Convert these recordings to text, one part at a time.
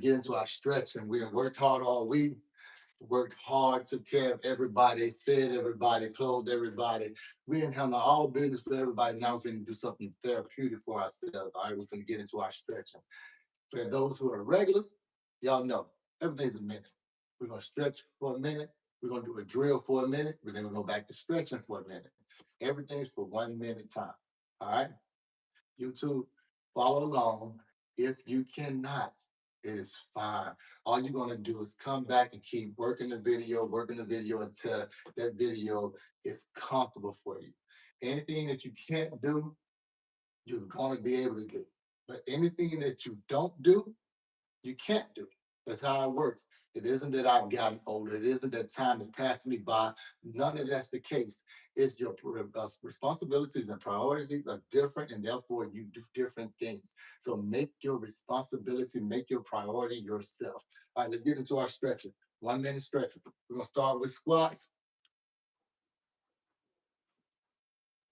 Get into our stretch, and we worked hard all week. Worked hard, took care of everybody, fed everybody, clothed everybody. We didn't handle all business for everybody. Now we're going to do something therapeutic for ourselves. All right, we're going to get into our stretching. For those who are regulars, y'all know everything's a minute. We're going to stretch for a minute. We're going to do a drill for a minute. Then we're going to go back to stretching for a minute. Everything's for 1 minute time. All right. YouTube, follow along. If you cannot, it is fine. All you're going to do is come back and keep working the video until that video is comfortable for you. Anything that you can't do, you're going to be able to do. But anything that you don't do, you can't do. That's how it works. It isn't that I've gotten older. It isn't that time is passing me by. None of that's the case. It's your responsibilities and priorities are different, and therefore you do different things. So make your responsibility, make your priority yourself. All right, let's get into our stretching. 1 minute stretching. We're going to start with squats.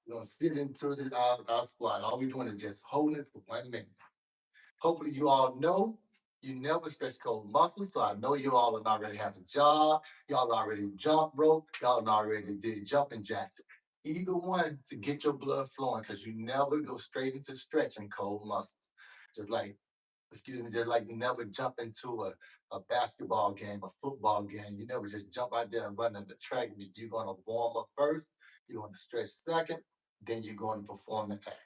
We're going to sit into this, our squat. All we're doing is just holding it for 1 minute. Hopefully you all know you never stretch cold muscles. So I know you all already have a job. Y'all already jump rope. Y'all already did jumping jacks. Either one to get your blood flowing, because you never go straight into stretching cold muscles. Just like, just like you never jump into a basketball game, a football game. You never just jump out there and run in the track meet. You're going to warm up first. You're going to stretch second. Then you're going to perform the act.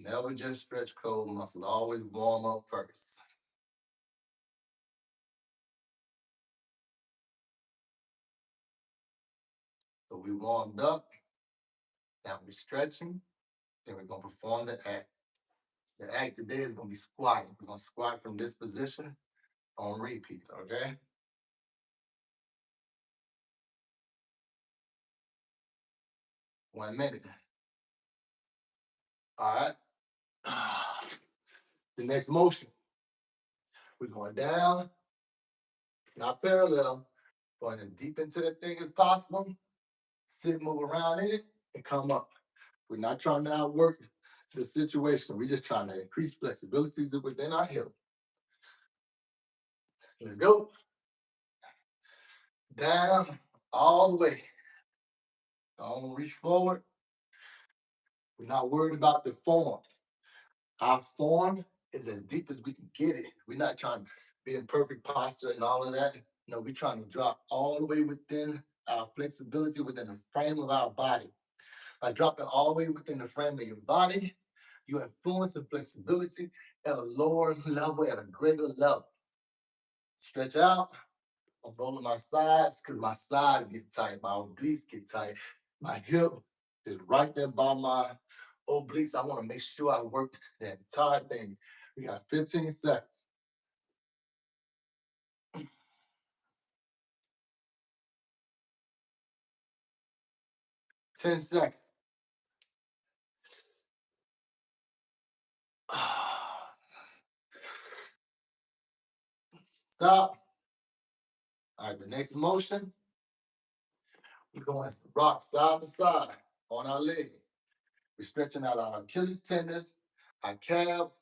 Never just stretch cold muscle. Always warm up first. So we warmed up. Now we're stretching. Then we're going to perform the act. The act today is going to be squatting. We're going to squat from this position on repeat, okay? 1 minute. All right. The next motion. We're going down, not parallel, going as deep into the thing as possible. Sit, move around in it, and come up. We're not trying to outwork the situation. We're just trying to increase flexibilities within our hip. Let's go. Down, all the way. Don't reach forward. We're not worried about the form. Our form is as deep as we can get it. We're not trying to be in perfect posture and all of that. No, we're trying to drop all the way within our flexibility, within the frame of our body. By dropping all the way within the frame of your body, you influence the flexibility at a lower level, at a greater level. Stretch out. I'm rolling my sides because my sides get tight, my obliques get tight. My hip is right there by my obliques. I want to make sure I work that entire thing. We got 15 seconds. 10 seconds. Stop. All right, the next motion, we're going to rock side to side on our leg. We're stretching out our Achilles tendons, our calves.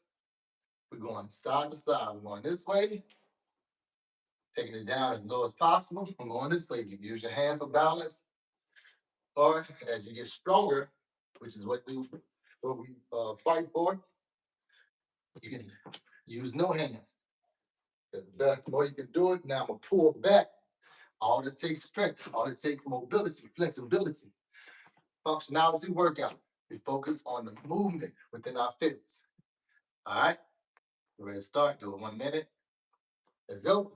We're going side to side. We're going this way, taking it down as low as possible. I'm going this way. You can use your hand for balance. Or as you get stronger, which is what we fight for, you can use no hands. The more you can do it, now I'm going to pull back. All it takes strength. All it takes mobility, flexibility, functionality workout. We focus on the movement within our fitness. All right? We're ready to start. Do it 1 minute. Let's go.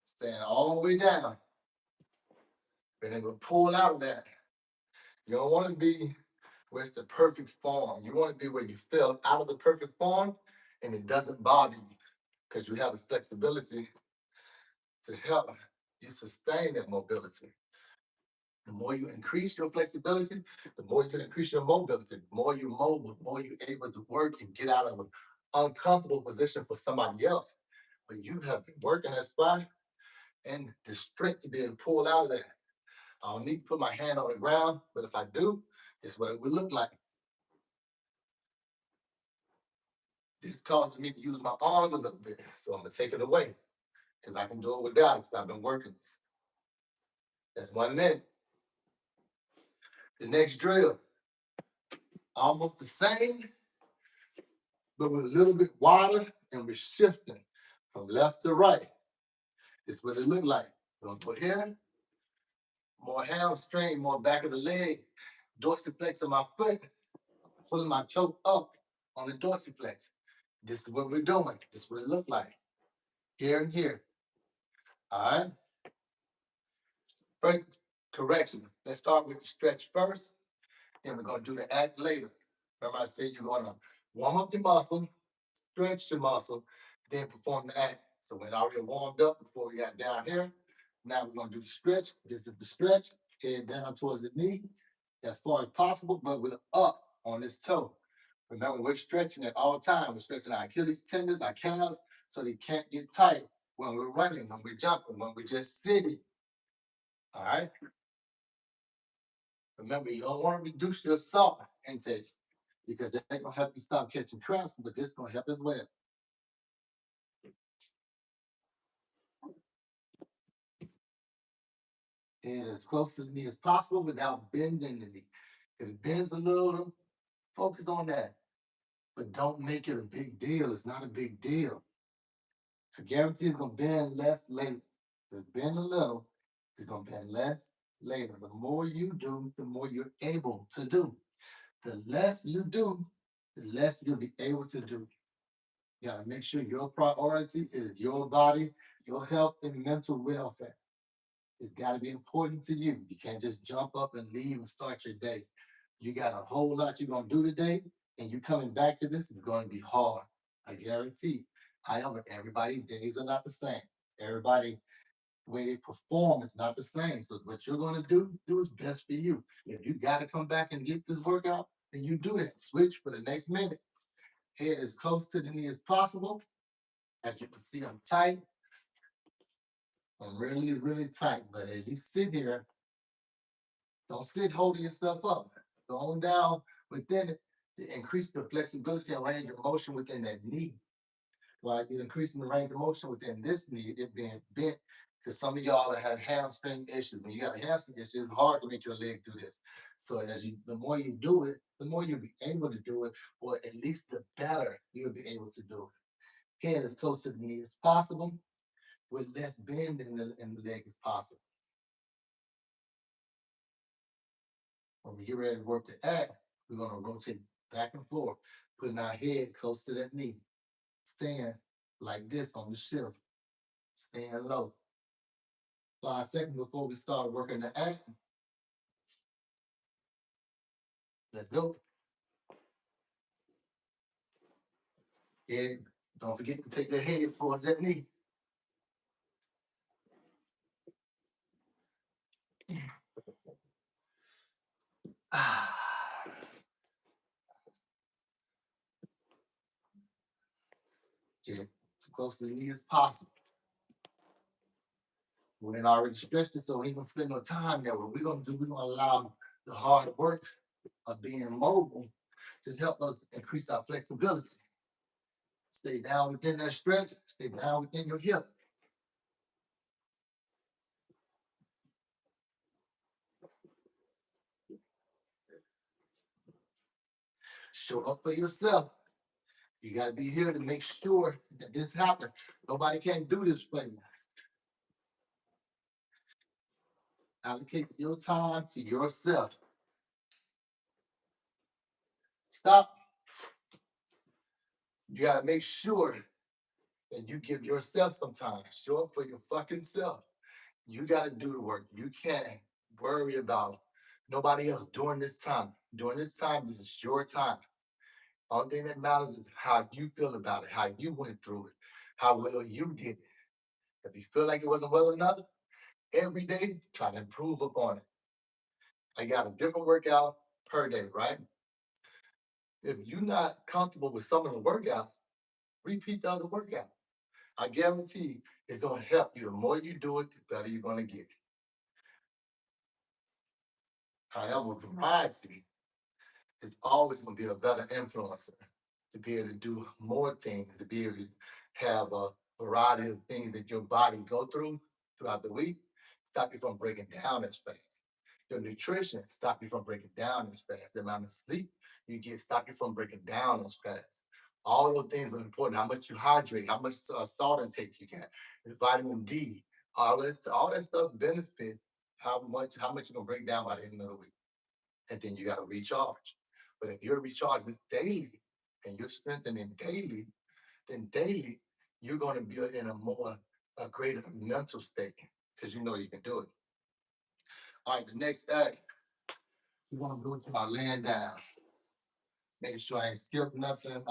Stand all the way down. And then we'll pull out of that. You don't want to be where it's the perfect form. You want to be where you fell out of the perfect form and it doesn't bother you because you have the flexibility to help you sustain that mobility. The more you increase your flexibility, the more you increase your mobility. The more you're mobile, the more you're able to work and get out of an uncomfortable position for somebody else. But you have been working that spot and the strength to be able to pull out of there. I don't need to put my hand on the ground, but if I do, it's what it would look like. This causes me to use my arms a little bit, so I'm gonna take it away because I can do it without it because I've been working this. That's 1 minute. The next drill, almost the same, but with a little bit wider, and we're shifting from left to right. This is what it look like. We're gonna put here, more hamstring, more back of the leg, dorsiflex of my foot, pulling my toe up on the dorsiflex. This is what we're doing. This is what it look like. Here and here. All right. First correction. Let's start with the stretch first, then we're gonna do the act later. Remember I said you're gonna warm up your muscle, stretch your muscle, then perform the act. So we already warmed up before we got down here. Now we're gonna do the stretch. This is the stretch. Head down towards the knee as far as possible, but we're up on this toe. Remember, we're stretching at all times. We're stretching our Achilles tendons, our calves, so they can't get tight when we're running, when we're jumping, when we're just sitting. All right. Remember, you don't want to reduce your salt intake because that's gonna help you stop catching cramps, but this is gonna help as well. And as close to the knee as possible without bending the knee. If it bends a little, focus on that. But don't make it a big deal. It's not a big deal. I guarantee it's gonna bend less later. If it bend a little, it's gonna bend less later. The more you do, the more you're able to do. The less you do, the less you'll be able to do. You gotta make sure your priority is your body, your health, and mental welfare. It's gotta be important to you. You can't just jump up and leave and start your day. You got a whole lot you're gonna do today, and you coming back to this is gonna be hard. I guarantee. However, everybody's days are not the same. Everybody the way they perform is not the same. So what you're gonna do is best for you. If you gotta come back and get this workout, then you do that. Switch for the next minute. Head as close to the knee as possible. As you can see, I'm tight. I'm really, really tight. But as you sit here, don't sit holding yourself up. Go on down within it to increase the flexibility and range of motion within that knee. While you're increasing the range of motion within this knee, it being bent. Because some of y'all have hamstring issues. When you got a hamstring issue, it's hard to make your leg do this. So the more you do it, the more you'll be able to do it, or at least the better you'll be able to do it. Head as close to the knee as possible, with less bend in the leg as possible. When we get ready to work the act, we're gonna rotate back and forth, putting our head close to that knee. Stand like this on the shift. Stand low. 5 seconds before we start working the act. Let's go. And don't forget to take the head towards that knee. Get as close to the knee as possible. We didn't already stretched it, so we ain't gonna spend no time there. What we're gonna do, we're gonna allow the hard work of being mobile to help us increase our flexibility. Stay down within that stretch, stay down within your hip. Show up for yourself. You got to be here to make sure that this happens. Nobody can do this for you. Allocate your time to yourself. Stop. You got to make sure that you give yourself some time. Show up for your fucking self. You got to do the work. You can't worry about nobody else during this time. During this time, this is your time. All thing that matters is how you feel about it, how you went through it, how well you did it. If you feel like it wasn't well enough, every day try to improve upon it. I got a different workout per day, right? If you're not comfortable with some of the workouts, repeat the other workout. I guarantee it's going to help you. The more you do it, the better you're going to get. However, variety is always going to be a better influencer to be able to do more things, to be able to have a variety of things that your body go through throughout the week, stop you from breaking down as fast. Your nutrition stop you from breaking down as fast. The amount of sleep you get stop you from breaking down as fast. All those things are important. How much you hydrate, how much salt intake you get, the vitamin D, all that stuff benefit how much you're gonna break down by the end of the week. And then you gotta recharge. But if you're recharging daily and you're strengthening daily, then daily you're gonna be in a greater mental state because you know you can do it. All right, the next act, we want to go to our laying down. Making sure I ain't skipped nothing.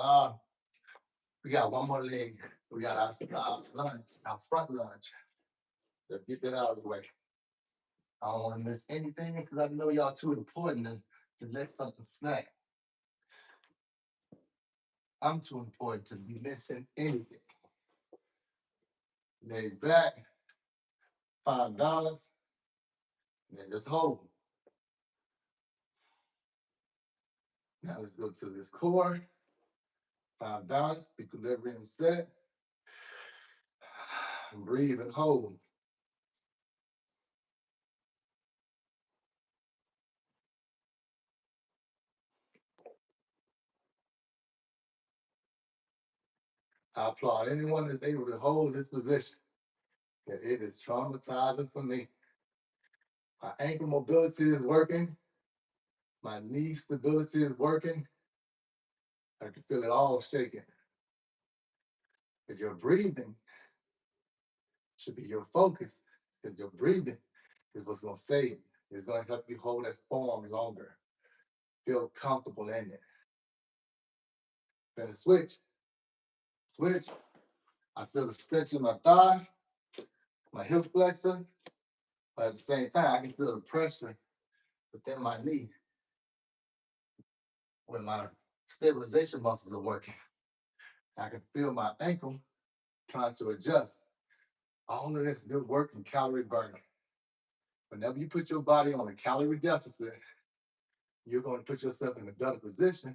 We got one more leg. We got our lunge, our front lunge. Let's get that out of the way. I don't want to miss anything because I know y'all too important to let something snack. I'm too important to be missing anything. Lay back, find balance, and then just hold. Now let's go to this core. Find balance, equilibrium set. Breathe and hold. I applaud anyone that's able to hold this position. It is traumatizing for me. My ankle mobility is working. My knee stability is working. I can feel it all shaking. But your breathing should be your focus. Because your breathing is what's going to save you. It's going to help you hold that form longer. Feel comfortable in it. Then switch. Switch. I feel the stretch in my thigh, my hip flexor. But at the same time, I can feel the pressure within my knee when my stabilization muscles are working. I can feel my ankle trying to adjust. All of this good work and calorie burning. Whenever you put your body on a calorie deficit, you're going to put yourself in a better position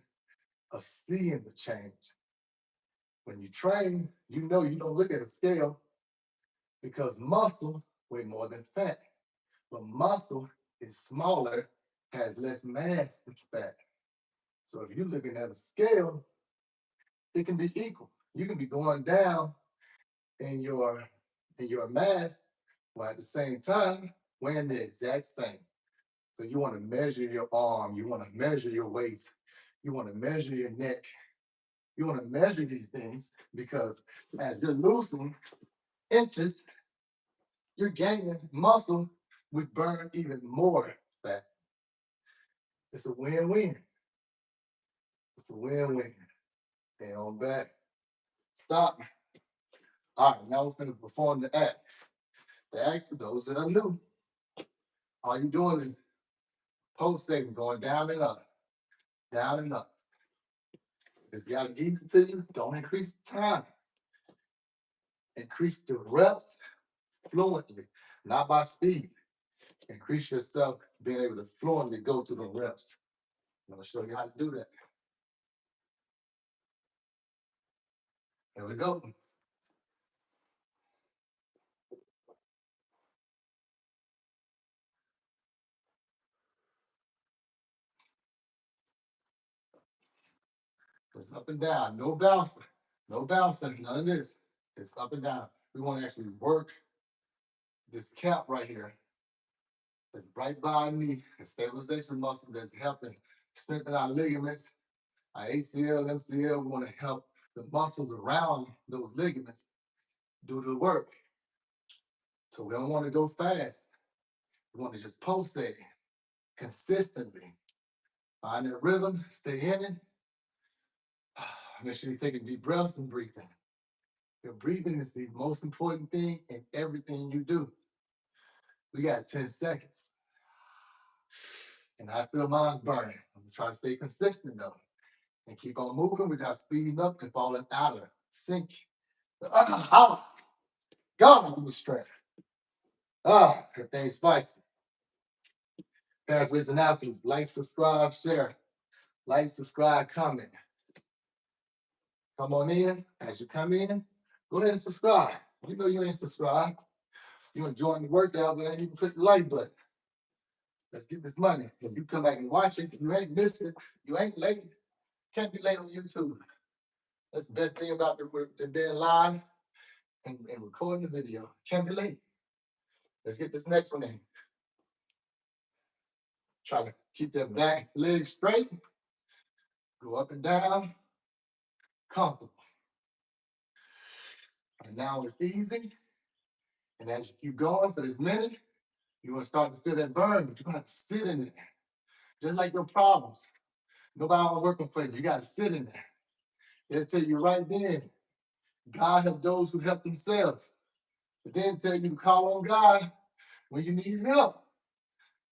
of seeing the change. When you train, you know you don't look at a scale because muscle weighs more than fat. But muscle is smaller, has less mass than fat. So if you're looking at a scale, it can be equal. You can be going down in your mass, while at the same time weighing the exact same. So you want to measure your arm, you want to measure your waist, you want to measure your neck, you want to measure these things because as you're losing inches, you're gaining muscle, which burn even more fat. It's a win-win. It's a win-win. Stay on back. Stop. All right, now we're going to perform the act. The act, for those that are new, all you're doing is pulsating, going down and up, down and up. If it's got easy to you, don't increase the time. Increase the reps fluently, not by speed. Increase yourself being able to fluently go through the reps. I'm going to show you how to do that. Here we go. It's up and down, no bouncing, no bouncing, none of this. It's up and down. We want to actually work this cap right here. It's right by our knee, the stabilization muscle that's helping strengthen our ligaments, our ACL, MCL. We want to help the muscles around those ligaments do the work. So we don't want to go fast. We want to just pulsate consistently. Find that rhythm, stay in it. Make sure you're taking deep breaths and breathing. Your breathing is the most important thing in everything you do. We got 10 seconds. And I feel mine's burning. I'm trying to stay consistent though. And keep on moving without speeding up and falling out of sync. God, give me strength. That thing's spicy. Pathways and athletes, like, subscribe, share. Like, subscribe, comment. Come on in. As you come in, go ahead and subscribe. You know you ain't subscribed. You want to join the workout, man, you can click the like button. Let's get this money. If you come back and watch it, you ain't missing, you ain't late. Can't be late on YouTube. That's the best thing about the being live and recording the video. Can't be late. Let's get this next one in. Try to keep that back leg straight. Go up and down. Comfortable. And now it's easy. And as you keep going for this minute, you're going to start to feel that burn, but you're going to have to sit in there. Just like your problems. Nobody working for you. You got to sit in there. They'll tell you right then, God help those who help themselves. But then tell you to call on God when you need help.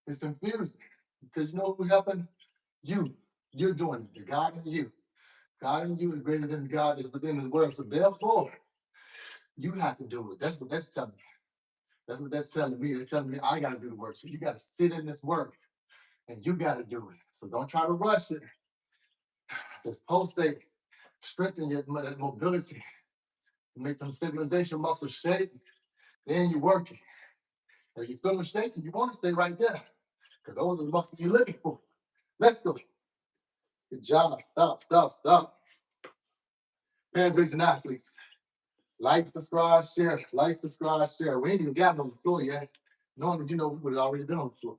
It's confusing because you know who's helping you. You're doing it. The God in you. God in you is greater than the God that's within his word. So therefore, you have to do it. That's what that's telling me. That's what that's telling me. It's telling me I got to do the work. So you got to sit in this work and you got to do it. So don't try to rush it. Just pulsate, strengthen your mobility, make them stabilization muscles shake. Then you're working. If you feel shaky, you want to stay right there because those are the muscles you're looking for. Let's go. Good job. Stop. Pathways and athletes. Like, subscribe, share. Like, subscribe, share. We ain't even gotten on the floor yet. Normally, you know, we would have already been on the floor.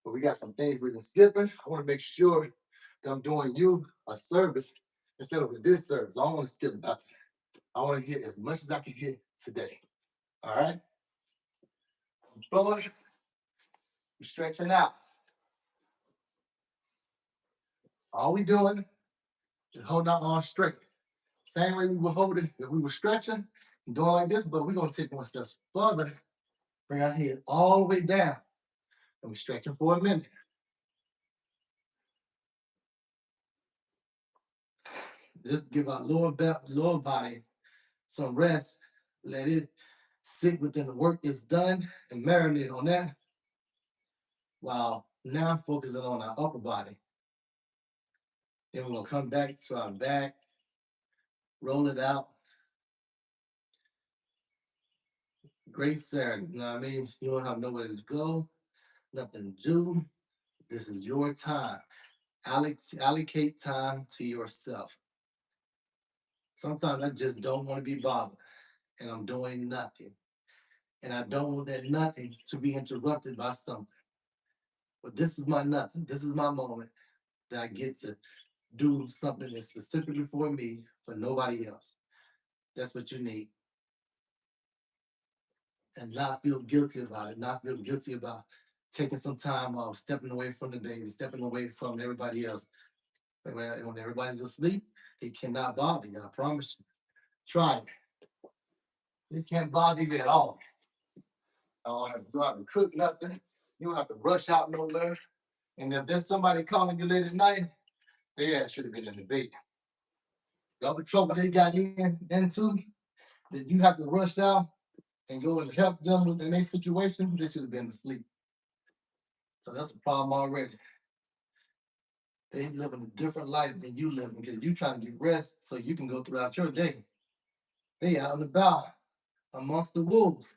But we got some things we've been skipping. I want to make sure that I'm doing you a service instead of a disservice. I don't want to skip nothing. I want to hit as much as I can hit today. All right? Floor. We're stretching out. All we doing is holding our arms straight. Same way we were holding, if we were stretching, doing like this, but we're going to take one step further, bring our head all the way down, and we're stretching for a minute. Just give our lower body some rest, let it sit within the work that's done, and marinate on that, while now focusing on our upper body. Then we're going to come back to our back, roll it out. Great Saturday, you know what I mean? You don't have nowhere to go, nothing to do. This is your time. Allocate time to yourself. Sometimes I just don't want to be bothered, and I'm doing nothing. And I don't want that nothing to be interrupted by something. But this is my nothing. This is my moment that I get to do something that's specifically for me, for nobody else. That's what you need. And not feel guilty about it. Not feel guilty about taking some time off, stepping away from the baby, stepping away from everybody else. When everybody's asleep, it cannot bother you. I promise you. Try it. It can't bother you at all. I don't have to cook nothing. You don't have to rush out nowhere. And if there's somebody calling you late at night, they ass should have been in the bed. The other trouble they got into that you have to rush out and go and help them in their situation, they should have been asleep. So that's a problem already. They living a different life than you living because you trying to get rest so you can go throughout your day. They out and about amongst the wolves.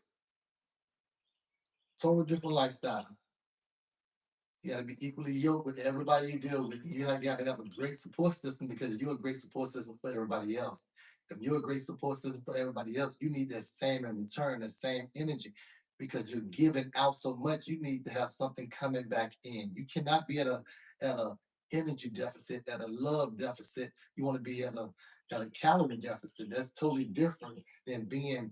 Totally different lifestyle. You got to be equally yoked with everybody you deal with. You got to have a great support system because you're a great support system for everybody else. If you're a great support system for everybody else, you need that same in return, that same energy because you're giving out so much. You need to have something coming back in. You cannot be at a energy deficit, at a love deficit. You want to be at a calorie deficit. That's totally different than being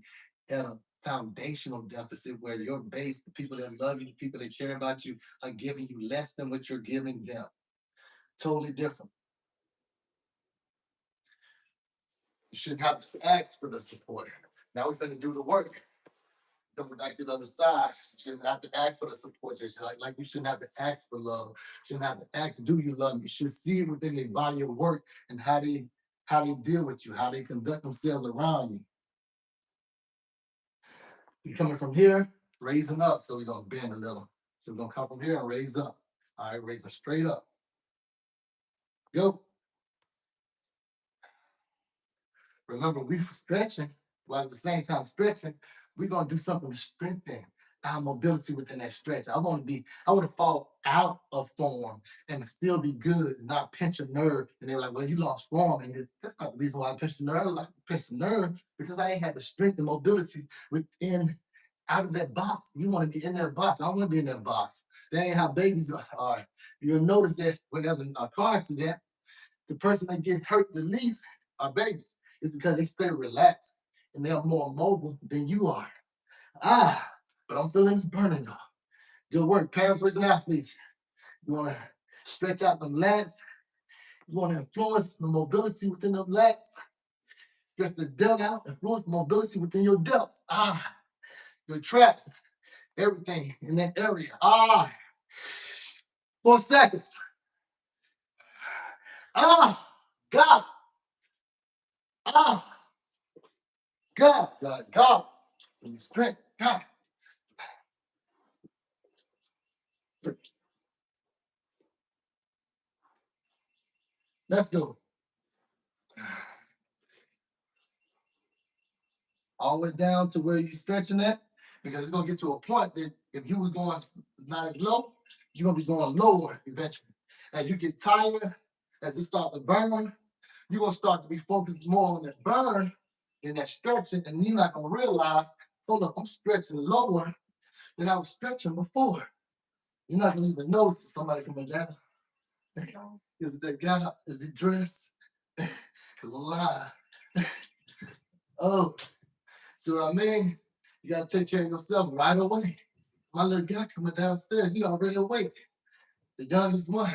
at a foundational deficit where your base, the people that love you, the people that care about you, are giving you less than what you're giving them. Totally different. You shouldn't have to ask for the support. Now we're going to do the work. Coming back to the other side. You shouldn't have to ask for the support. You should, like you shouldn't have to ask for love. You shouldn't have to ask, do you love me? You should see it within their body of work and how they deal with you, how they conduct themselves around you. You coming from here, raising up. So we're gonna bend a little. So we're gonna come from here and raise up. All right, raising straight up. Go. Remember, we stretching, while at the same time stretching, we're gonna do something to strengthen our mobility within that stretch. I want to fall out of form and still be good, not pinch a nerve. And they're like, well, you lost form. And that's not the reason why I pinched the nerve. Like pinched the nerve because I ain't had the strength and mobility within out of that box. You want to be in that box. I want to be in that box. That ain't how babies are. You'll notice that when there's a car accident, the person that gets hurt the least are babies. It's because they stay relaxed and they're more mobile than you are. But I'm feeling this burning though. Good work, parents raising athletes. You want to stretch out the lats. You want to influence the mobility within the lats. Stretch the delt out, influence mobility within your delts. Your traps, everything in that area. 4 seconds. God. God. And strength. God. Let's go. All the way down to where you're stretching at, because it's gonna get to a point that if you were going not as low, you're gonna be going lower eventually. As you get tired, as it start to burn, you're gonna start to be focused more on that burn than that stretching, and you're not gonna realize, hold up, I'm stretching lower than I was stretching before. You're not gonna even notice somebody coming down. Is it that guy? Is he dressed? Because I'm lying. Oh, see what I mean? You gotta take care of yourself right away. My little guy coming downstairs, he already awake. The youngest one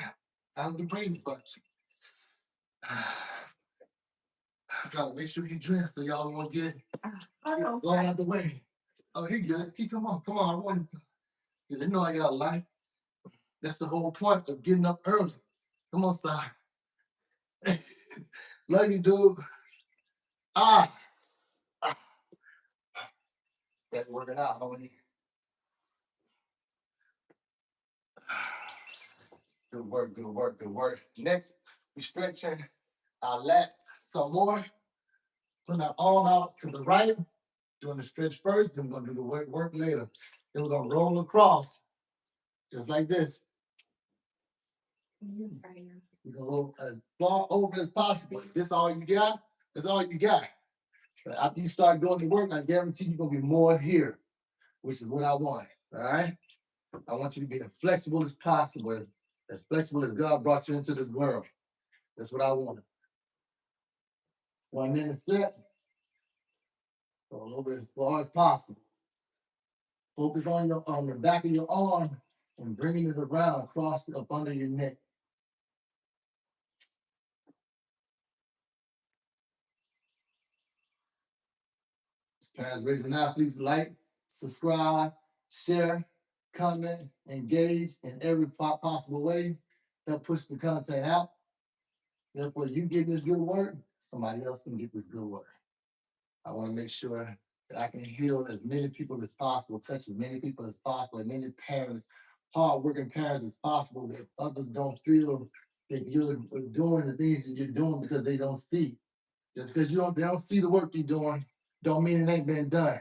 out of the Brady bunch. I'm trying to make sure you dressed so y'all won't get going out the way. Oh, he good. Come on. I want you. They know I got a life. That's the whole point of getting up early. Come on, Si. Love you, dude. Ah. That's working out, homie. Good work. Next, we stretching our lats some more. Putting our arm out to the right. Doing the stretch first, then we're gonna do the work later. Then we're gonna roll across, just like this. We're gonna roll as far over as possible. If this all you got, that's all you got. But after you start doing the work, I guarantee you're gonna be more here, which is what I want. All right. I want you to be as flexible as possible, as flexible as God brought you into this world. That's what I want. 1 minute set. Roll over as far as possible. Focus on the back of your arm and bringing it around across up under your neck. Parents raising athletes, like, subscribe, share, comment, engage in every possible way. Help push the content out. Therefore, you get this good work, somebody else can get this good work. I want to make sure that I can heal as many people as possible, touch as many people as possible, as many parents, hardworking parents as possible, that others don't feel that you're doing the things that you're doing because they don't see. Just because they don't see the work you're doing, don't mean it ain't been done.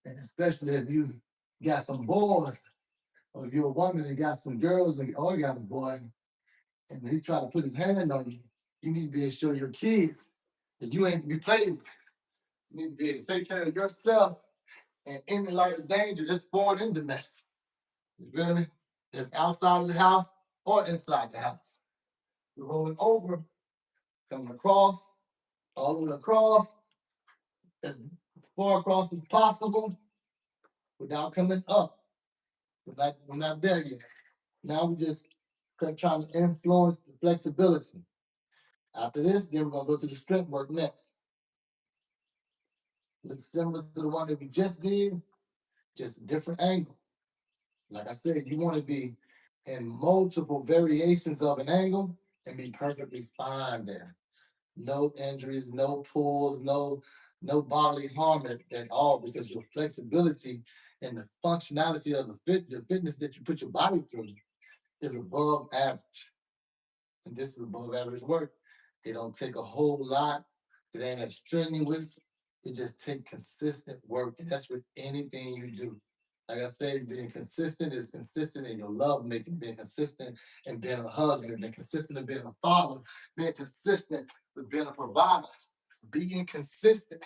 And especially if you got some boys, or if you're a woman and got some girls, or you got a boy, and he try to put his hand on you, you need to be able to show your kids that you ain't to be played with. You need to be able to take care of yourself, and any life of danger just born in the mess. You feel me? That's outside of the house or inside the house. You're rolling over, coming across, all the way across, as far across as possible, without coming up. We're not there yet. Now we just trying to influence the flexibility. After this, then we're gonna go to the strength work next. Looks similar to the one that we just did, just a different angle. Like I said, you want to be in multiple variations of an angle and be perfectly fine there. No injuries, no pulls, no bodily harm at all, because your flexibility and the functionality of the fitness that you put your body through is above average. And this is above average work. It don't take a whole lot. It ain't as strenuous. It just take consistent work. And that's with anything you do. Like I said, being consistent is consistent in your love making, being consistent in being a husband, being consistent in being a father, being consistent with being a provider. Being consistent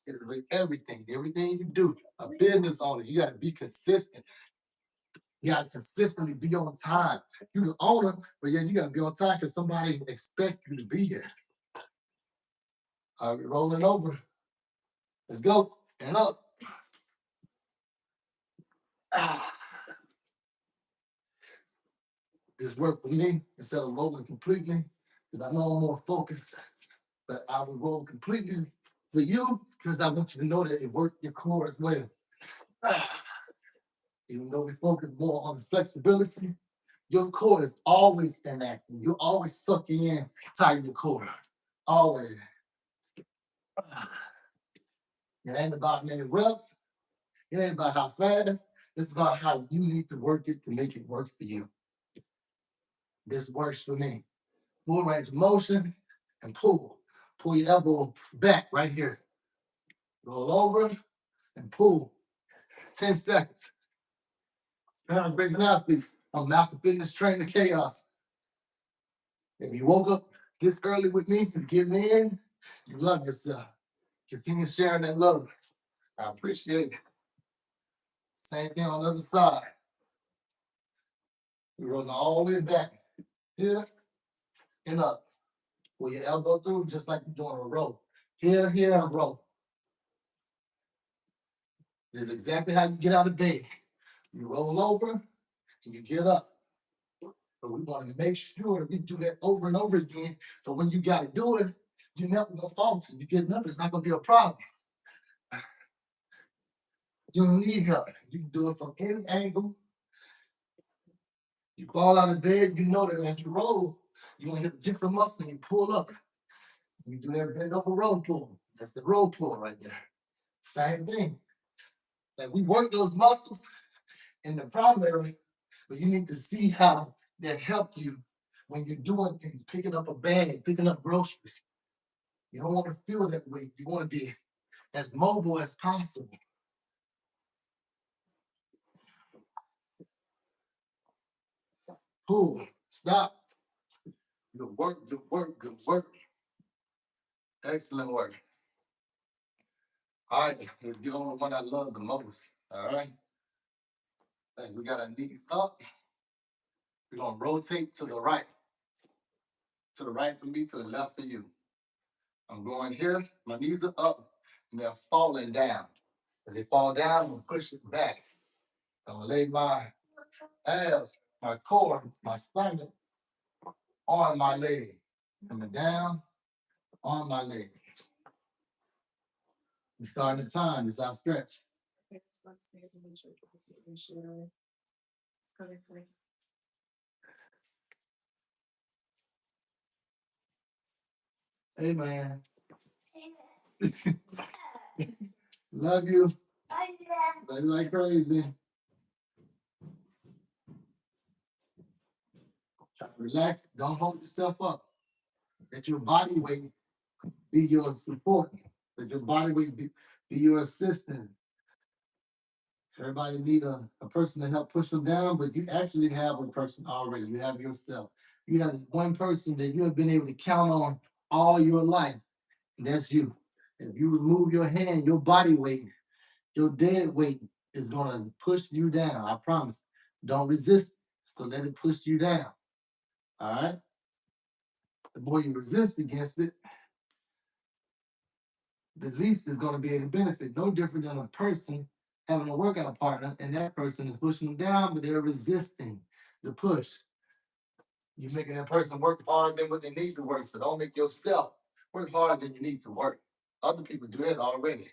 is with everything. Everything you do, a business owner, you got to be consistent. You got to consistently be on time. You the owner, but yeah, you got to be on time because somebody expect you to be here. All right, we're rolling over. Let's go. And up. Ah. This worked for me instead of rolling completely, because I know I'm more focused, but I will roll completely for you because I want you to know that it worked your core as well. Ah. Even though we focus more on the flexibility, your core is always inactive. You're always sucking in, tighten your core. Always. Ah. It ain't about many reps. It ain't about how fast. It's about how you need to work it to make it work for you. This works for me. Full range of motion and pull. Pull your elbow back right here. Roll over and pull. 10 seconds. Parents raising athletes. I'm Master Fitness Trainer Chaos. If you woke up this early with me to get in, you love yourself. Continue sharing that love. I appreciate it. Same thing on the other side. You're rolling all the way back here and up. Pull your elbow through just like you're doing a row. Here, and row. This is exactly how you get out of bed. You roll over and you get up. But we want to make sure we do that over and over again. So when you got to do it, you're never going to falter. You getting up, it's not going to be a problem. You don't need help. You can do it from any angle. You fall out of bed, you know that as you roll, you're going to hit a different muscle and you pull up. You do that bend over roll pull. That's the roll pull right there. Same thing. Like we work those muscles in the primary, but you need to see how that help you when you're doing things, picking up a bag, picking up groceries. You don't want to feel that way. You want to be as mobile as possible. Pull, stop. Good work, good work, good work. Excellent work. All right, let's get on the one I love the most. All right. And we got our knees up. We're going to rotate to the right. To the right for me, to the left for you. I'm going here. My knees are up, and they're falling down. As they fall down, I'm going to push it back. I'm going to lay my abs, my core, my stomach on my leg. Coming down on my leg. We're starting the time. It's our stretch. Hey, man. Love you. Love you like crazy. Relax. Don't hold yourself up. Let your body weight be your support. Let your body weight be your assistant. Everybody need a person to help push them down, but you actually have a person already. You have yourself. You have one person that you have been able to count on all your life, and that's you. If you remove your hand, your body weight, your dead weight is gonna push you down. I promise. Don't resist, so let it push you down. All right. The more you resist against it, the least is going to be able to benefit. No different than a person having a workout partner, and that person is pushing them down, but they're resisting the push. You're making that person work harder than what they need to work. So don't make yourself work harder than you need to work. Other people do that already.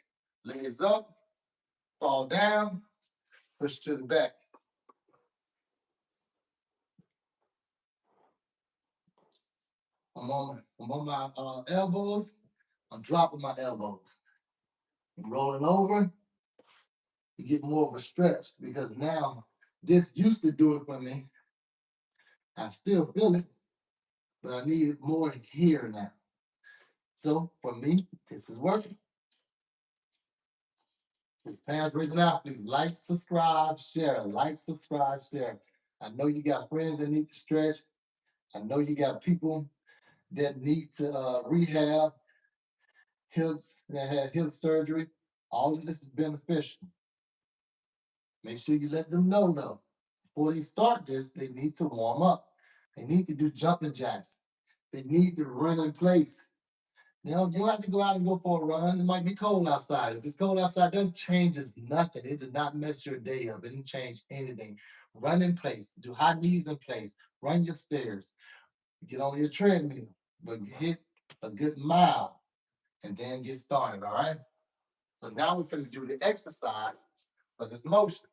Legs up, fall down, push to the back. I'm on my elbows. I'm dropping my elbows. I'm rolling over to get more of a stretch because now this used to do it for me. I still feel it, but I need it more here now. So for me, this is working. This past reason out, please like, subscribe, share, like, subscribe, share. I know you got friends that need to stretch. I know you got people that need to rehab hips, that had hip surgery. All of this is beneficial. Make sure you let them know though. Before they start this, they need to warm up. They need to do jumping jacks. They need to run in place. You don't have to go out and go for a run. It might be cold outside. If it's cold outside, that changes nothing. It does not mess your day up. It didn't change anything. Run in place. Do high knees in place. Run your stairs. Get on your treadmill. But hit a good mile and then get started, all right? So now we're going to do the exercise for this motion.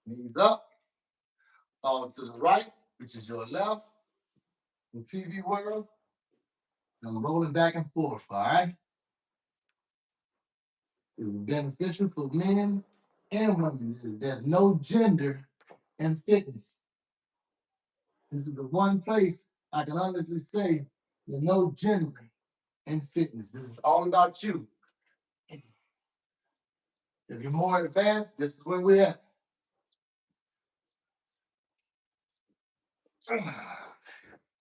Knees up, fall to the right, which is your left. In TV world, I'm rolling back and forth, all right? It's beneficial for men and women. There's no gender in fitness. This is the one place I can honestly say there's no gender in fitness. This is all about you. If you're more advanced, this is where we're at.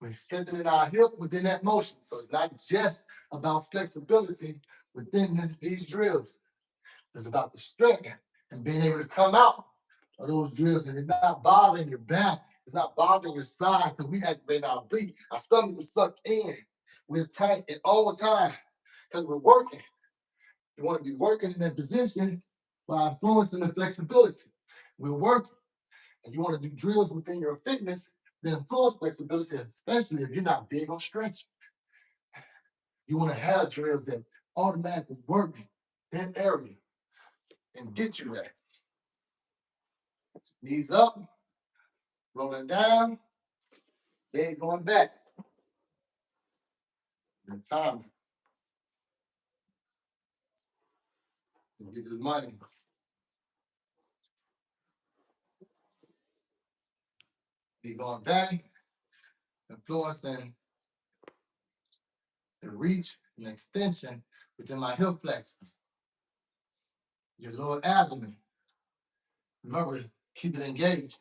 We're strengthening our hip within that motion. So it's not just about flexibility within these drills. It's about the strength and being able to come out of those drills and it's not bothering your back. It's not bothering your sides because we activate our breathe. Our stomach is sucked in. We're tight at all the time because we're working. You want to be working in that position by influencing the flexibility. We're working. And you want to do drills within your fitness that influence flexibility, especially if you're not big on stretching. You want to have drills that automatically work that area and get you there. Knees up, rolling down, leg going back. And time to get this money. Leg going back, influencing the reach and extension within my hip flexors. Your lower abdomen. Remember, keep it engaged.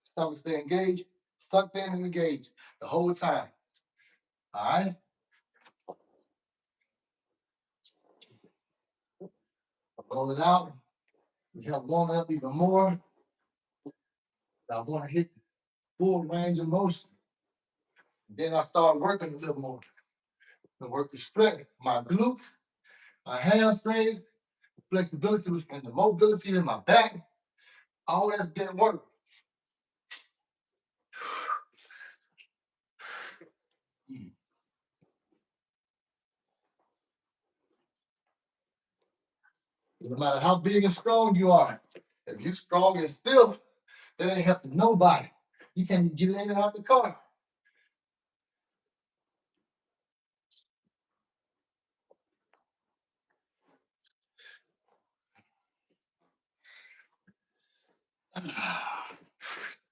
Stomach stay engaged, sucked in and engaged the whole time. All right? Roll it out. You help warm it up even more. I want to hit full range of motion. Then I start working a little more. And work the strength, my glutes, my hamstrings, flexibility and the mobility in my back. All that's been work. No matter how big and strong you are, if you're strong and stiff, that ain't helping nobody. You can't even get in and out the car.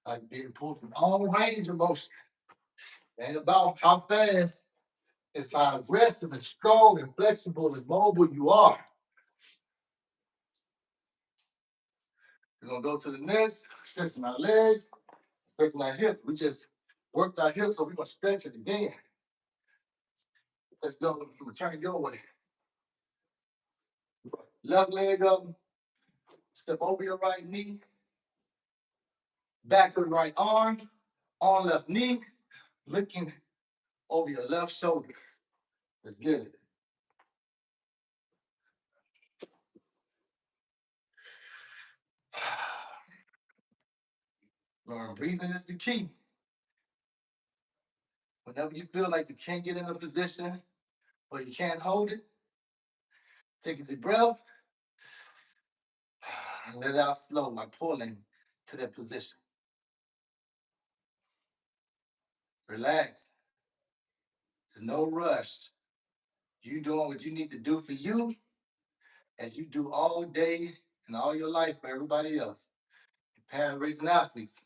I'm being pulled from all range of motion. It ain't about how fast, it's how aggressive and strong and flexible and mobile you are. We're gonna go to the next, stretching our legs, stretching our hips. We just worked our hips, so we're gonna stretch it again. Let's go. I'm gonna turn your way. Left leg up, step over your right knee, back to the right arm, on left knee, looking over your left shoulder. Let's get it. Learn breathing is the key. Whenever you feel like you can't get in a position or you can't hold it, Take a deep breath. And let it out slow, like pulling to that position. Relax. There's no rush. You doing what you need to do for you as you do all day and all your life for everybody else. Parent raising athletes.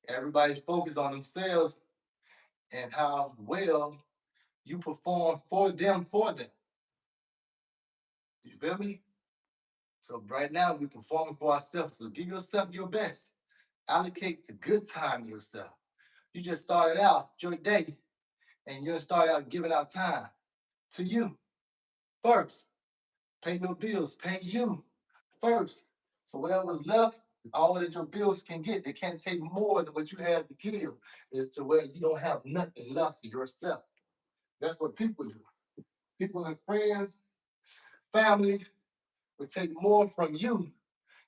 Everybody's focused on themselves and how well you perform for them, for them. You feel me? So right now we're performing for ourselves. So give yourself your best. Allocate the good time to yourself. You just started out your day and you're start out giving out time to you first. Pay your bills, pay you first. So whatever's left, all that your bills can get, they can't take more than what you have to give to where you don't have nothing left for yourself. That's what people do. People and friends, family will take more from you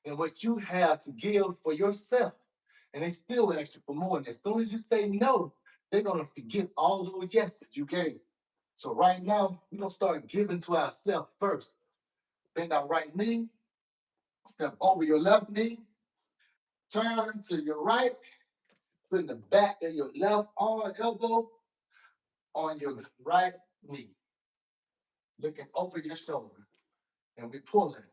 than what you have to give for yourself. And they still ask you for more. And as soon as you say no, they're going to forget all those yeses you gave. So right now, we're going to start giving to ourselves first. Bend our right knee, step over your left knee, turn to your right, put the back of your left arm, elbow on your right knee, looking over your shoulder, and we pull it.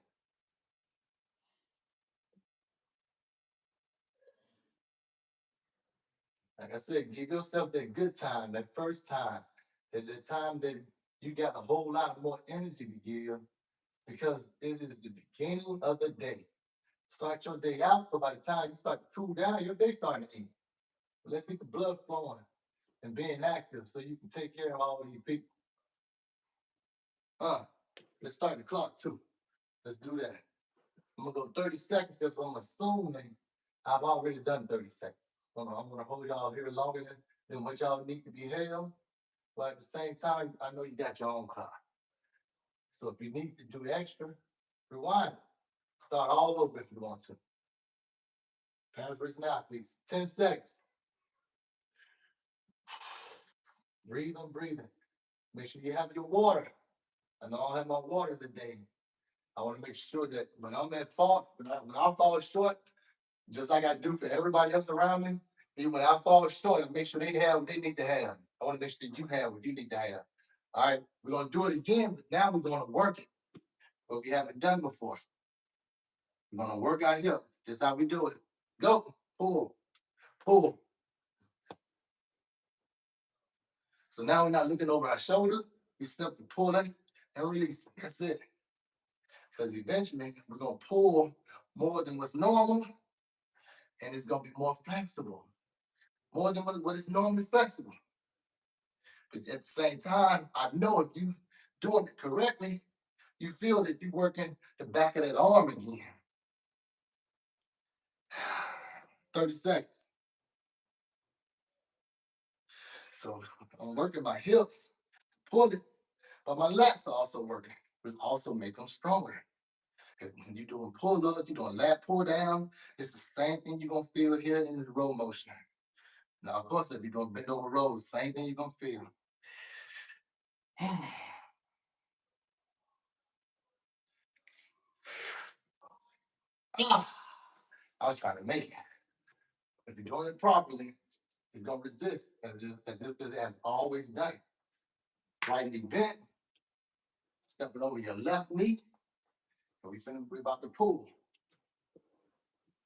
Like I said, give yourself that good time, that first time, that the time that you got a whole lot more energy to give because it is the beginning of the day. Start your day out, so by the time you start to cool down, your day starting to end. Let's get the blood flowing and being active so you can take care of all of your people. Let's start the clock too. Let's do that. I'm gonna go 30 seconds because I'm assuming I've already done 30 seconds. I'm gonna hold y'all here longer than what y'all need to be held. But at the same time, I know you got your own clock. So if you need to do extra, rewind. Start all over if you want to. Parents versus athletes. 10 seconds. Breathing, breathing. Make sure you have your water. I know I have my water today. I want to make sure that when I'm at fault, when I fall short, just like I do for everybody else around me, even when I fall short, I make sure they have what they need to have. I want to make sure you have what you need to have. All right, we're going to do it again, but now we're going to work it. What we haven't done before. We're going to work our hip. This is how we do it. Go. Pull. Pull. So now we're not looking over our shoulder. We simply pulling and releasing. That's it. Because eventually we're going to pull more than what's normal, and it's going to be more flexible. More than what is normally flexible. But at the same time, I know if you doing it correctly, you feel that you're working the back of that arm again. 30 seconds. So I'm working my hips, pull it, but my lats are also working, which also make them stronger. If you're doing pull-ups, you're doing lat pull down, it's the same thing you're gonna feel here in the row motion. Now, of course, if you're doing bend over rows, same thing you're gonna feel. I was trying to make it. If you're doing it properly, it's gonna resist as if it has always done. Right knee bent, stepping over your left knee, and we're about to pull.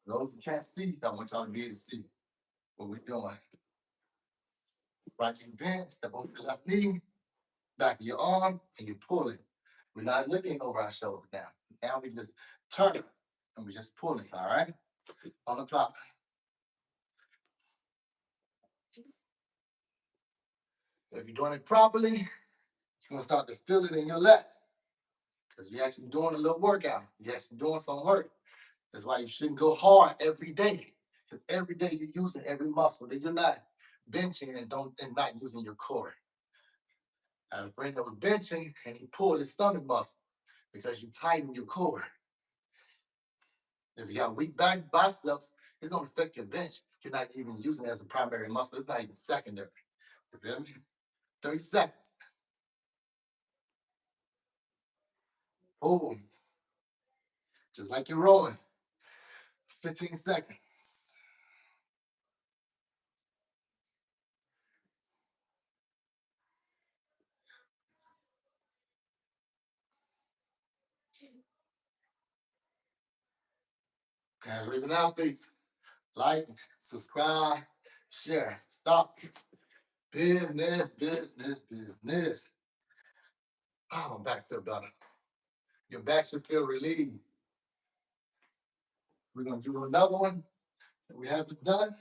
For those who can't see, I want y'all to be able to see what we're doing. Right knee bent, step over your left knee, back of your arm, and you pull it. We're not looking over our shoulder now. Now we just turn it and we just pull it, all right? On the clock. If you're doing it properly, you're gonna start to feel it in your lats. Because you're actually doing a little workout. You're actually doing some work. That's why you shouldn't go hard every day. Because every day you're using every muscle that you're not benching and not using your core. I had a friend that was benching and he pulled his stomach muscle because you tighten your core. If you got weak back biceps, it's gonna affect your bench. You're not even using it as a primary muscle. It's not even secondary. You feel me? 30 seconds. Oh, just like you're rolling. 15 seconds. Guys, raising our feet. Like, subscribe, share. Stop. Business, business, business. Oh, my back feel better. Your back should feel relieved. We're going to do another one that we haven't done,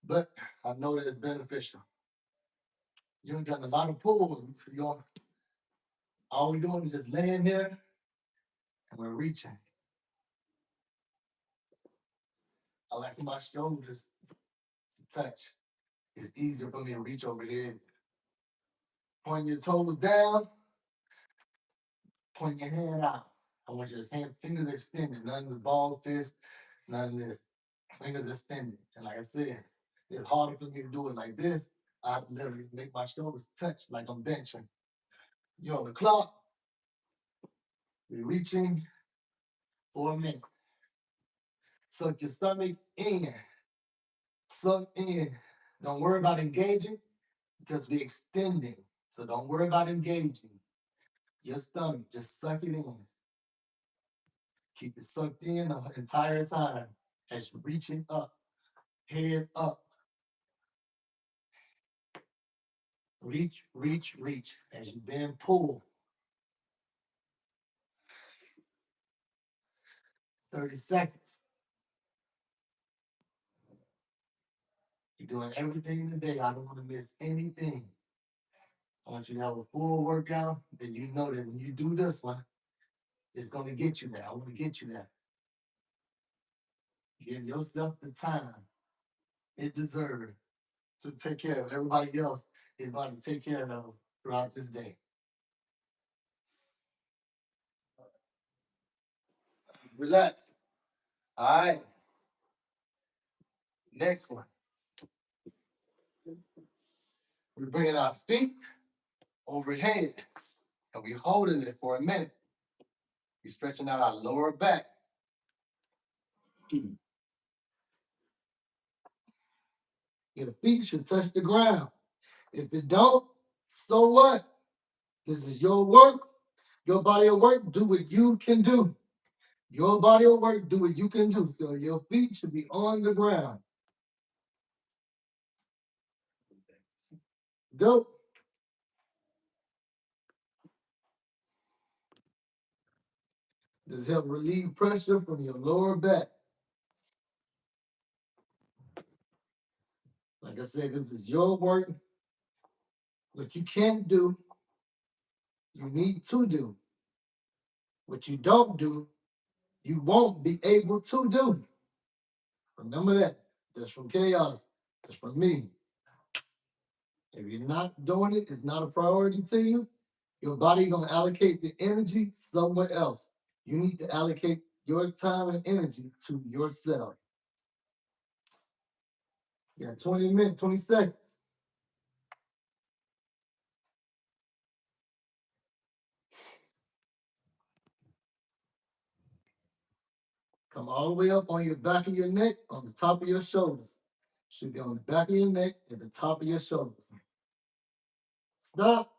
but I know that it's beneficial. You ain't done a lot of pulls. All we're doing is just laying there and we're reaching. I like for my shoulders to touch. It's easier for me to reach overhead. Point your toes down, point your hand out. I want your hand, fingers extended, none of the ball fist, none of this. Fingers extended. And like I said, it's harder for me to do it like this. I literally make my shoulders touch like I'm benching. You're on the clock. You're reaching for a minute. Suck your stomach in. Suck in. Don't worry about engaging because we're extending. So don't worry about engaging. Your stomach, just suck it in. Keep it sucked in the entire time as you're reaching up, head up. Reach, reach, reach as you bend, pull. 30 seconds. You're doing everything today. I don't want to miss anything. I want you to have a full workout. Then you know that when you do this one, it's going to get you there. I want to get you there. Give yourself the time it deserves to take care of everybody else is going to take care of throughout this day. Relax. All right. Next one. We're bringing our feet overhead and we're holding it for a minute. We're stretching out our lower back. Your feet should touch the ground. If it don't, so what? This is your work, your body of work. Do what you can do. Your body of work, do what you can do. So your feet should be on the ground. Go. This help relieve pressure from your lower back. Like I said, this is your work. What you can't do, you need to do. What you don't do, you won't be able to do. Remember that. That's from chaos. That's from me. If you're not doing it, it's not a priority to you. Your body gonna allocate the energy somewhere else. You need to allocate your time and energy to yourself. You got 20 minutes, 20 seconds. Come all the way up on your back of your neck, on the top of your shoulders. Should be on the back of your neck, at the top of your shoulders. Stop.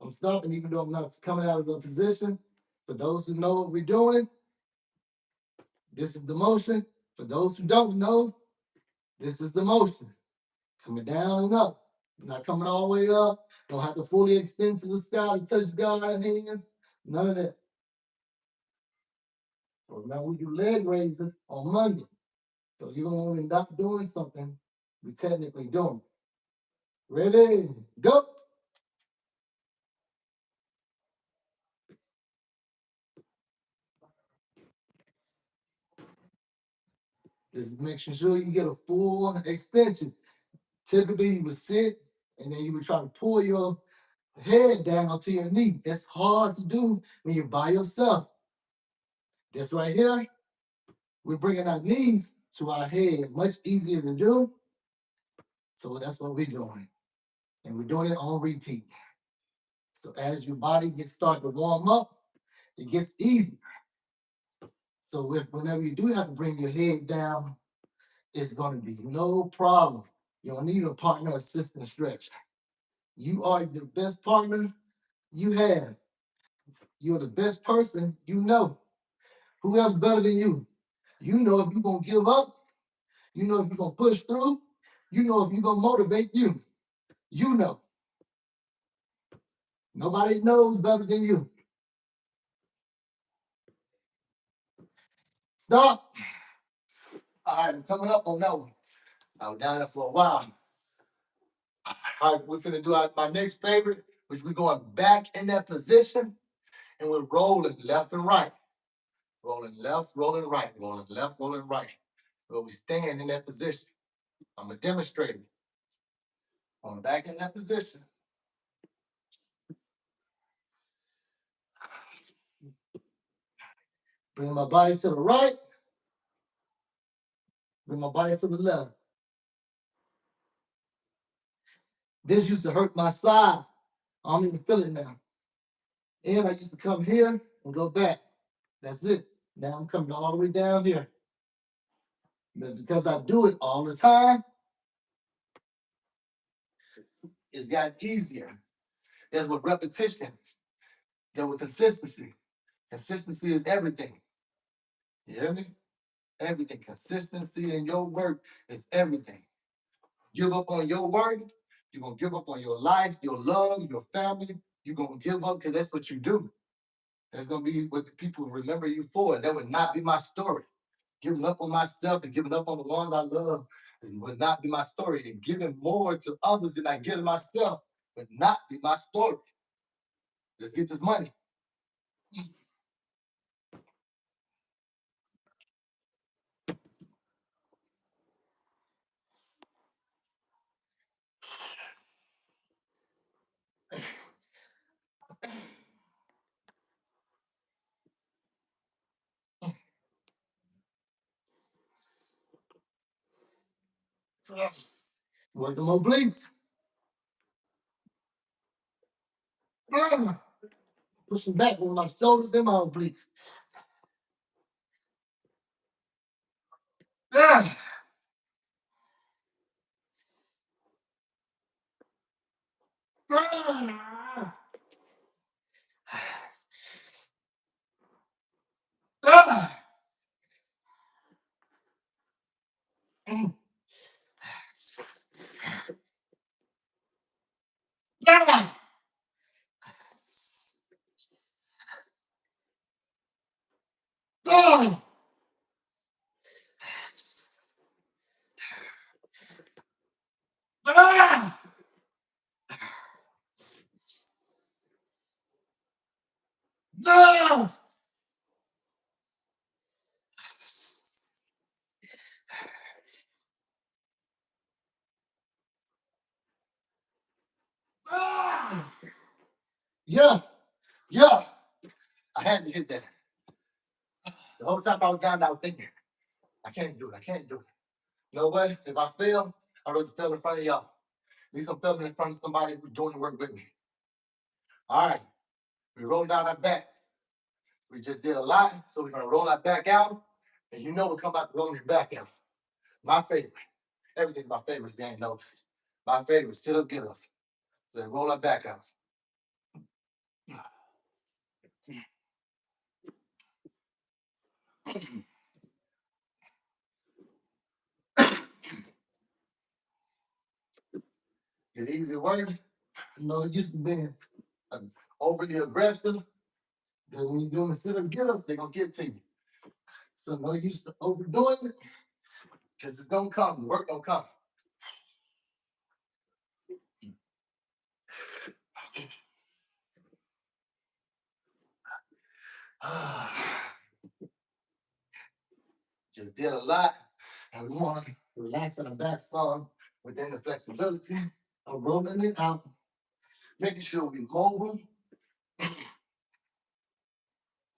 I'm stopping, even though I'm not coming out of the position. For those who know what we're doing, this is the motion. For those who don't know, this is the motion. Coming down and up. Not coming all the way up. Don't have to fully extend to the sky to touch God's hands. None of that. So remember, we do leg raises on Monday. So even when we're not doing something, we technically doing it. Ready? Go. Just making sure you get a full extension. Typically, you would sit and then you would try to pull your head down to your knee. It's hard to do when you're by yourself. This right here, we're bringing our knees to our head. Much easier to do. So that's what we're doing. And we're doing it on repeat. So as your body gets started to warm up, it gets easier. So whenever you do have to bring your head down, it's going to be no problem. You don't need a partner assistant stretch. You are the best partner you have. You're the best person you know. Who else better than you? You know if you're going to give up. You know if you're going to push through. You know if you're going to motivate you. You know. Nobody knows better than you. Stop. All right, I'm coming up on that one. I was down there for a while. All right, we're finna do my next favorite, which we're going back in that position, and we're rolling left and right. Rolling left, rolling right, rolling left, rolling right. But we stand in that position. I'm going to demonstrate it. I'm back in that position. Bring my body to the right. Bring my body to the left. This used to hurt my sides. I don't even feel it now. And I used to come here and go back. That's it. Now I'm coming all the way down here. But because I do it all the time, it's gotten easier. There's with repetition. There's with consistency. Consistency is everything. You hear me? Everything. Consistency in your work is everything. Give up on your work, you're going to give up on your life, your love, your family. You're going to give up because that's what you do. That's going to be what the people remember you for. And that would not be my story. Giving up on myself and giving up on the ones I love would not be my story. And giving more to others than I give to myself would not be my story. Let's get this money. Work them obliques. Pushing back with my shoulders and my obliques. Ah. Ah. Ah. Ah. Ah. Ah. Ah. Ah. Yeah, yeah. I had to hit that. The whole time I was down, I was thinking, I can't do it. I can't do it. You know what? If I fail, I'd rather fail in front of y'all. At least I'm failing in front of somebody who's doing the work with me. All right. We rolled down our backs. We just did a lot, so we're gonna roll our back out, and you know we'll come back rolling your back out. My favorite. Everything's my favorite if you ain't noticed. My favorite, sit up, get us. So then roll our back out. It's easy work. You know, it used to be overly aggressive. Then when you're doing the sit up, get up, they're gonna get to you. So no use to overdoing it, because it's gonna come. The work gonna come. Just did a lot, and we want to relax in the back some within the flexibility of rolling it out, making sure we mobile,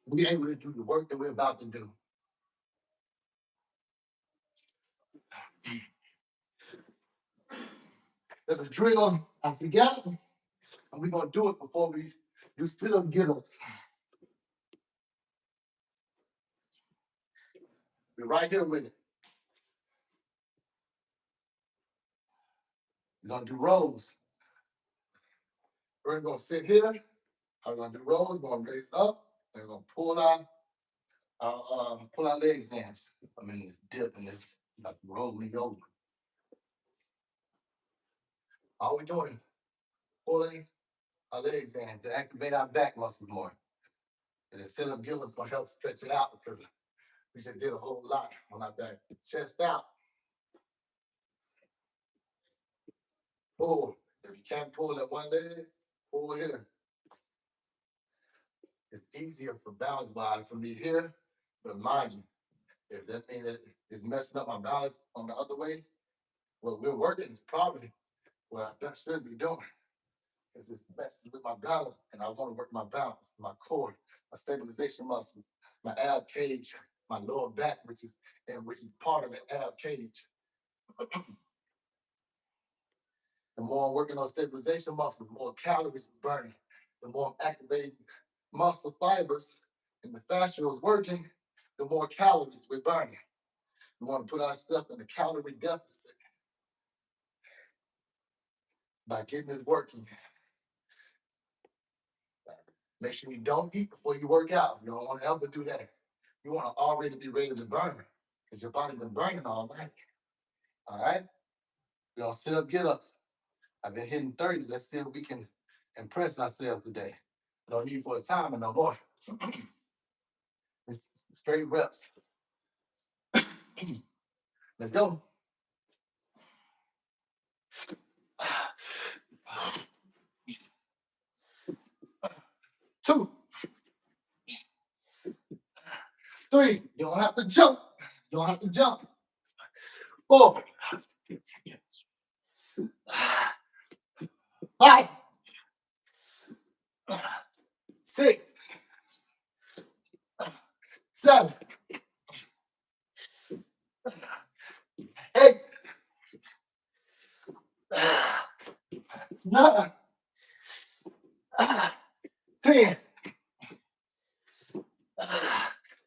we able to do the work that we're about to do. There's a drill I forgot. I'm And we're gonna do it before we do sit-up get-ups. We're right here with it. We're gonna do rows. We're gonna sit here. I'm gonna do rows. We're gonna raise up, and we're gonna pull our legs in. I mean, it's dip and it's like rolling over. All we're doing is pulling our legs in to activate our back muscles more. And the sit-up get-ups gonna help stretch it out because we just did a whole lot on our back. Chest out. Pull. If you can't pull that one leg, pull here. It's easier for balance wise for me here, but mind you, if that means that it's messing up my balance on the other way, what we're working is probably what I should be doing. Because it's messing with my balance, and I want to work my balance, my core, my stabilization muscle, my ab cage, my lower back, which is part of the ab cage. The more I'm working on stabilization muscles, the more calories we're burning. The more I'm activating muscle fibers and the fascia is working, the more calories we're burning. We want to put ourselves in a calorie deficit by getting this working. Make sure you don't eat before you work out. You don't want to ever do that. You want to already be ready to burn because your body's been burning all night. All right? We're going to sit up, get ups. I've been hitting 30. Let's see if we can impress ourselves today. No need for a timer no more. It's straight reps. Let's go. 2, 3. You don't have to jump. You don't have to jump. 4, 5, 6, 7, 8, 9, 10,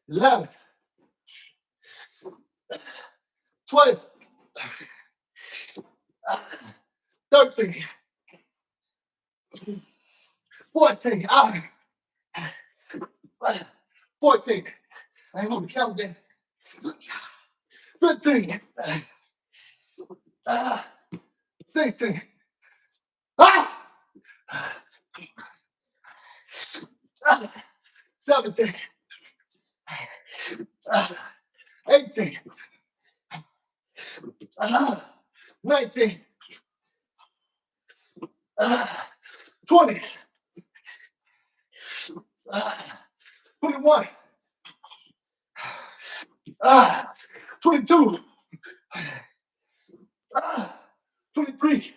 11, 12, 13, 14. 14. I ain't gonna count that. 15. 16. 17. 18. 19. 20. 21. 22. 23.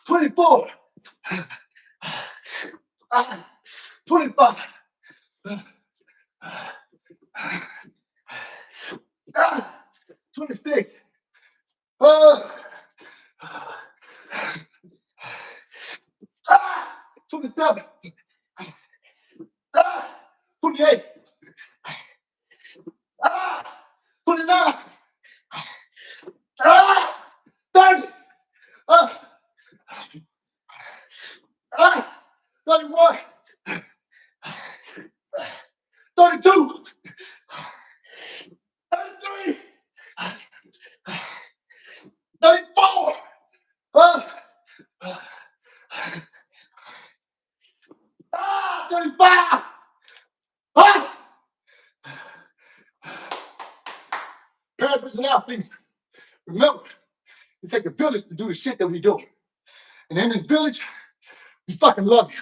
24. 25. 26. 27. 28. 29. 30. 31. 32. 33. 34. 35. Parents and athletes, remember, it takes a village to do the shit that we do. And in this village, we fucking love you.